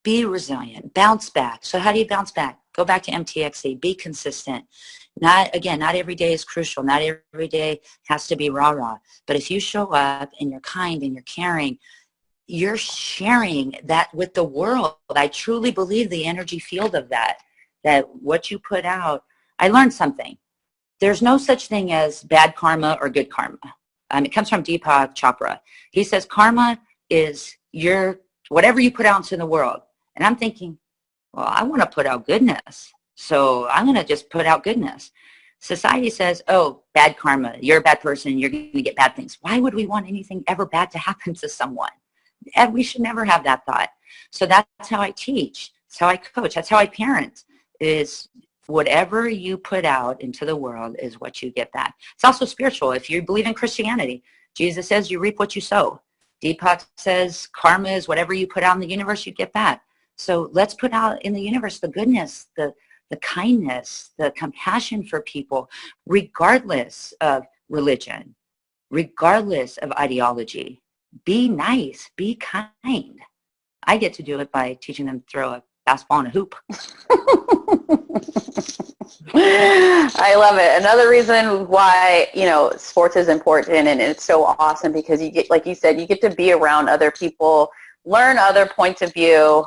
Be resilient. Bounce back. So how do you bounce back? Go back to MTXE. Be consistent. Not every day is crucial. Not every day has to be rah-rah. But if you show up and you're kind and you're caring, you're sharing that with the world. I truly believe the energy field of that what you put out. I learned something. There's no such thing as bad karma or good karma. It comes from Deepak Chopra. He says karma is whatever you put out into the world. And I'm thinking, well, I want to put out goodness. So I'm going to just put out goodness. Society says, oh, bad karma. You're a bad person. You're going to get bad things. Why would we want anything ever bad to happen to someone? And we should never have that thought. So that's how I teach. That's how I coach. That's how I parent, is whatever you put out into the world is what you get back. It's also spiritual. If you believe in Christianity, Jesus says you reap what you sow. Deepak says karma is whatever you put out in the universe, you get back. So let's put out in the universe the goodness, the kindness, the compassion for people, regardless of religion, regardless of ideology. Be nice, be kind. I get to do it by teaching them to throw a basketball in a hoop. I love it. Another reason why, sports is important and it's so awesome because you get, like you said, you get to be around other people, learn other points of view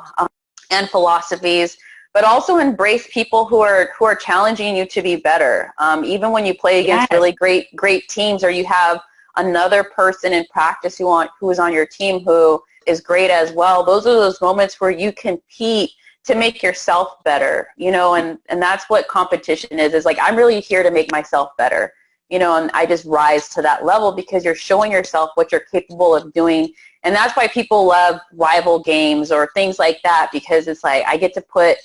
and philosophies, but also embrace people who are challenging you to be better. Even when you play against really great teams, or you have another person in practice who is on your team who is great as well. Those are those moments where you compete to make yourself better, and that's what competition is like, I'm really here to make myself better, and I just rise to that level because you're showing yourself what you're capable of doing. And that's why people love rival games or things like that, because it's like, I get to put,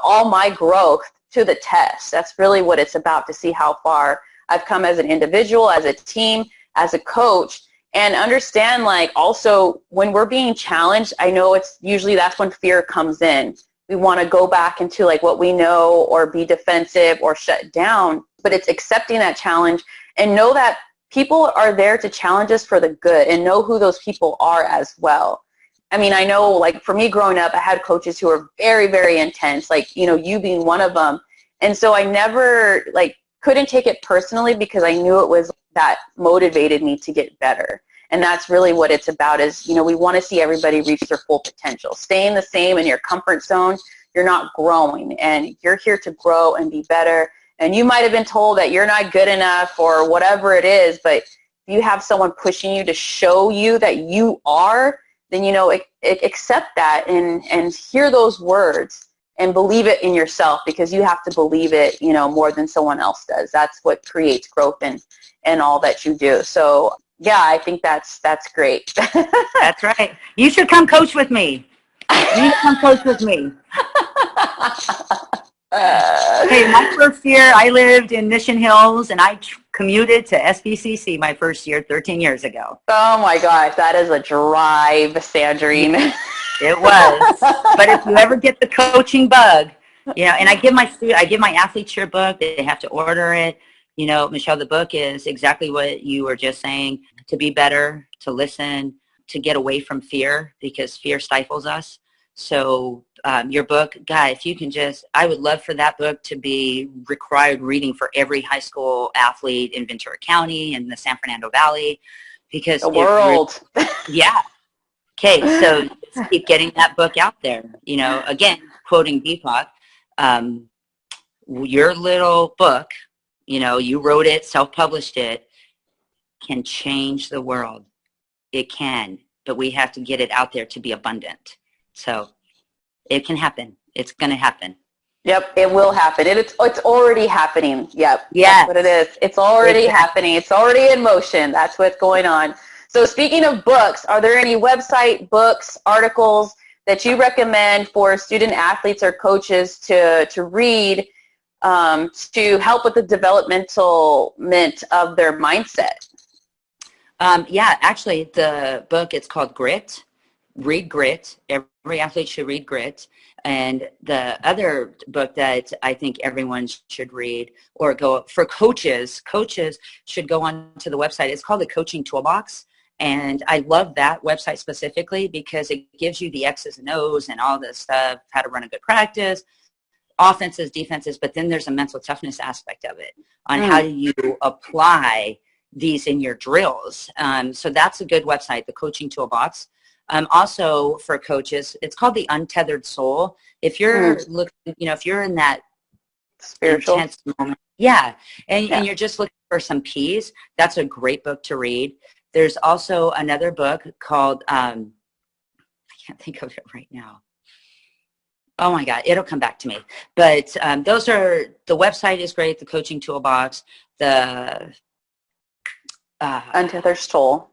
all my growth to the test. That's really what it's about, to see how far I've come as an individual, as a team, as a coach. And understand, like, also when we're being challenged, I know it's usually that's when fear comes in. We want to go back into like what we know or be defensive or shut down, but it's accepting that challenge and know that people are there to challenge us for the good, and know who those people are as well. I mean, I know, like, for me growing up, I had coaches who were very, very intense, like, you being one of them. And so I never, couldn't take it personally because I knew it was that motivated me to get better. And that's really what it's about is, we want to see everybody reach their full potential. Staying the same in your comfort zone, you're not growing, and you're here to grow and be better. And you might have been told that you're not good enough or whatever it is, but if you have someone pushing you to show you that you are, then, accept that and hear those words and believe it in yourself, because you have to believe it, more than someone else does. That's what creates growth and all that you do. So, yeah, I think that's great. That's right. You should come coach with me. You need to come coach with me. Hey, my first year, I lived in Mission Hills, and I commuted to SBCC my first year 13 years ago. Oh, my gosh. That is a drive, Sandrine. It was. But if you ever get the coaching bug, and I give my athletes your book. They have to order it. Michelle, the book is exactly what you were just saying: to be better, to listen, to get away from fear, because fear stifles us. So your book, Guy, if you can I would love for that book to be required reading for every high school athlete in Ventura County and the San Fernando Valley, because the world. Yeah. Okay, so let's keep getting that book out there. Again, quoting Deepak, your little book, you wrote it, self-published it, can change the world. It can, but we have to get it out there to be abundant. So it can happen. It's going to happen. Yep, it will happen. It's already happening. Yep, yeah, that's what it is. It's already happening. It's already in motion. That's what's going on. So speaking of books, are there any website, books, articles that you recommend for student athletes or coaches to read to help with the development of their mindset? Yeah, actually, the book, it's called Grit. Read Grit. Every athlete should read Grit. And the other book that I think everyone should read, or go for coaches should go on to the website. It's called the Coaching Toolbox. And I love that website specifically because it gives you the X's and O's and all this stuff, how to run a good practice, offenses, defenses, but then there's a mental toughness aspect of it on how do you apply these in your drills. So that's a good website, the Coaching Toolbox. Also for coaches, it's called the Untethered Soul. If you're looking, if you're in that spiritual intense moment, and you're just looking for some peace, that's a great book to read. There's also another book called, I can't think of it right now. Oh my God, it'll come back to me. But those are, the website is great, the Coaching Toolbox, the Untethered Soul.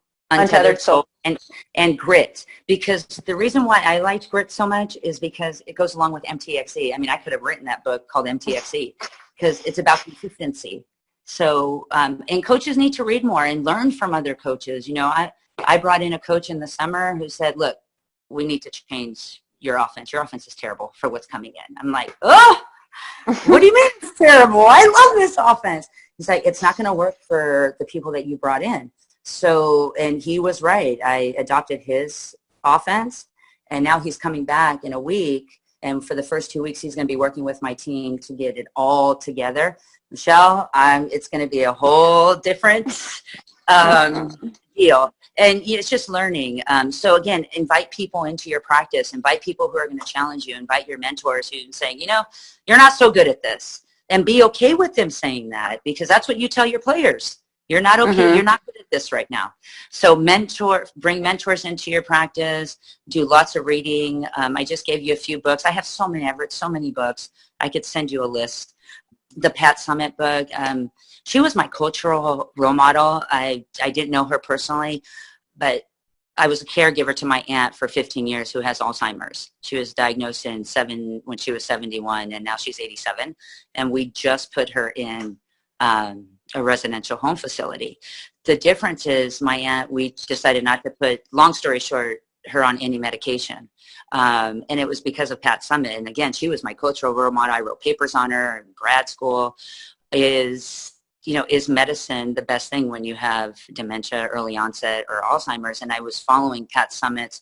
And Grit. Because the reason why I liked Grit so much is because it goes along with MTXE. I mean, I could have written that book called MTXE because it's about consistency. So, and coaches need to read more and learn from other coaches. You know, I brought in a coach in the summer who said, look, we need to change your offense. Your offense is terrible for what's coming in. I'm like, oh, what do you mean it's terrible? I love this offense. He's like, it's not going to work for the people that you brought in. So, and he was right. I adopted his offense, and now he's coming back in a week. And for the first 2 weeks, he's going to be working with my team to get it all together. Michelle, it's going to be a whole different deal. And it's just learning. So again, invite people into your practice. Invite people who are going to challenge you. Invite your mentors who are saying, you know, you're not so good at this. And be okay with them saying that, because that's what you tell your players. You're not okay. You're not good at this right now. So bring mentors into your practice. Do lots of reading. I just gave you a few books. I have so many. I've read so many books. I could send you a list. The Pat Summitt book. She was my cultural role model. I didn't know her personally, but I was a caregiver to my aunt for 15 years who has Alzheimer's. She was diagnosed when she was 71, and now she's 87. And we just put her in a residential home facility. The difference is my aunt, we decided not to put, long story short, her on any medication. And it was because of Pat Summitt. And again, she was my cultural role model. I wrote papers on her in grad school. Is medicine the best thing when you have dementia, early onset, or Alzheimer's? And I was following Pat Summitt's,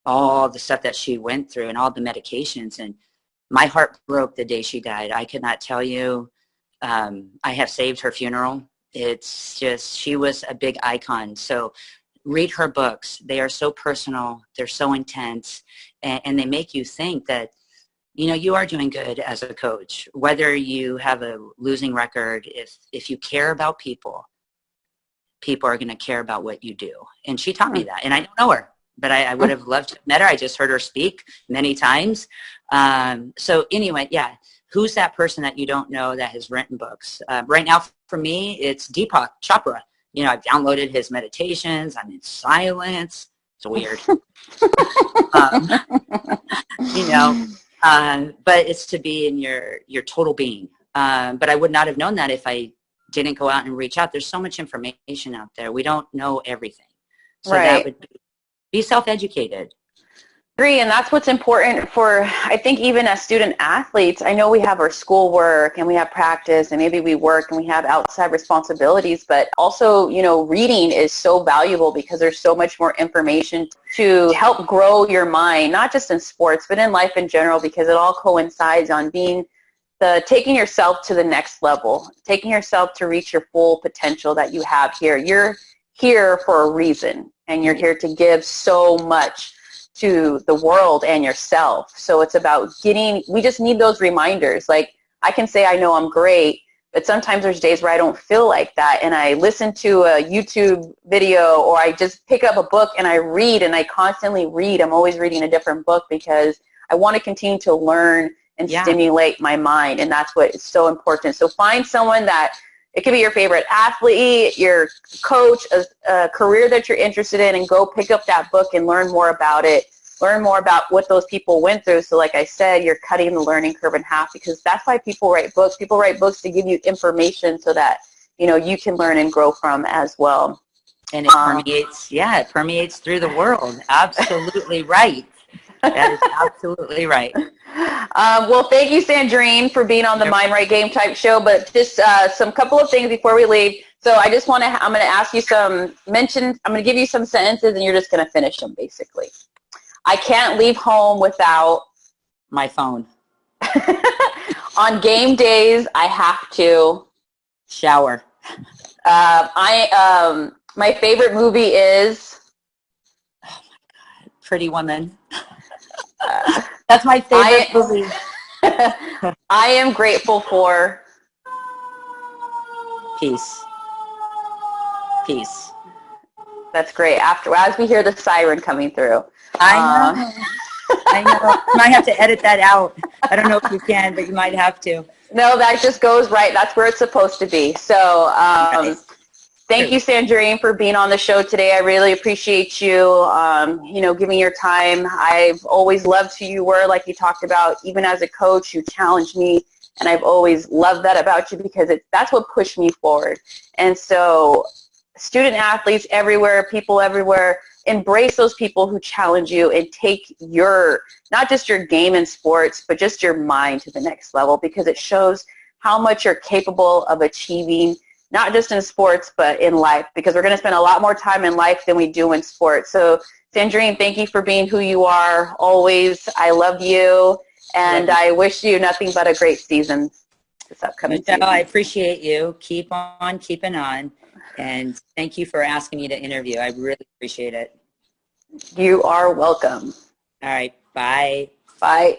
all the stuff that she went through and all the medications. And my heart broke the day she died. I could not tell you. I have saved her funeral. It's just, she was a big icon. So read her books. They are so personal. They're so intense. And they make you think that, you know, you are doing good as a coach. Whether you have a losing record, if you care about people, people are going to care about what you do. And she taught me that. And I don't know her, but I would have loved to have met her. I just heard her speak many times. So anyway, yeah. Who's that person that you don't know that has written books? Right now, for me, it's Deepak Chopra. You know, I've downloaded his meditations. I'm in silence. It's weird. But it's to be in your total being. But I would not have known that if I didn't go out and reach out. There's so much information out there. We don't know everything. So that would be self-educated. Agree, and that's what's important for, I think, even as student athletes. I know we have our schoolwork and we have practice and maybe we work and we have outside responsibilities, but also, you know, reading is so valuable because there's so much more information to help grow your mind, not just in sports, but in life in general, because it all coincides on taking yourself to the next level, taking yourself to reach your full potential that you have here. You're here for a reason, and you're here to give so much to the world and yourself. So it's about we just need those reminders. Like, I can say I know I'm great, but sometimes there's days where I don't feel like that, and I listen to a YouTube video, or I just pick up a book and I read, and I constantly read. I'm always reading a different book because I want to continue to learn and stimulate my mind, and that's what is so important. So find someone that, it could be your favorite athlete, your coach, a career that you're interested in, and go pick up that book and learn more about it. Learn more about what those people went through. So like I said, you're cutting the learning curve in half, because that's why people write books. People write books to give you information so that, you know, you can learn and grow from as well. And it permeates through the world. Absolutely right. That is absolutely right. Well, thank you, Sandrine, for being on the Mind Right Game Type show. But just some couple of things before we leave. So I just I'm going to ask you I'm going to give you some sentences, and you're just going to finish them, basically. I can't leave home without my phone. On game days, I have to shower. My favorite movie is, oh my God, Pretty Woman. That's my favorite movie. I am grateful for peace. Peace. That's great. As we hear the siren coming through. I know. I know. You might have to edit that out. I don't know if you can, but you might have to. No, that just goes right. That's where it's supposed to be. So thank you, Sandrine, for being on the show today. I really appreciate you, giving your time. I've always loved who you were, like you talked about. Even as a coach, you challenged me And I've always loved that about you because that's what pushed me forward. And so student athletes everywhere, people everywhere, embrace those people who challenge you and take not just your game in sports, but just your mind to the next level, because it shows how much you're capable of achieving, not just in sports, but in life, because we're going to spend a lot more time in life than we do in sports. So Sandrine, thank you for being who you are always. I love you, and I wish you nothing but a great season this upcoming season. I appreciate you. Keep on keeping on. And thank you for asking me to interview. I really appreciate it. You are welcome. All right. Bye. Bye.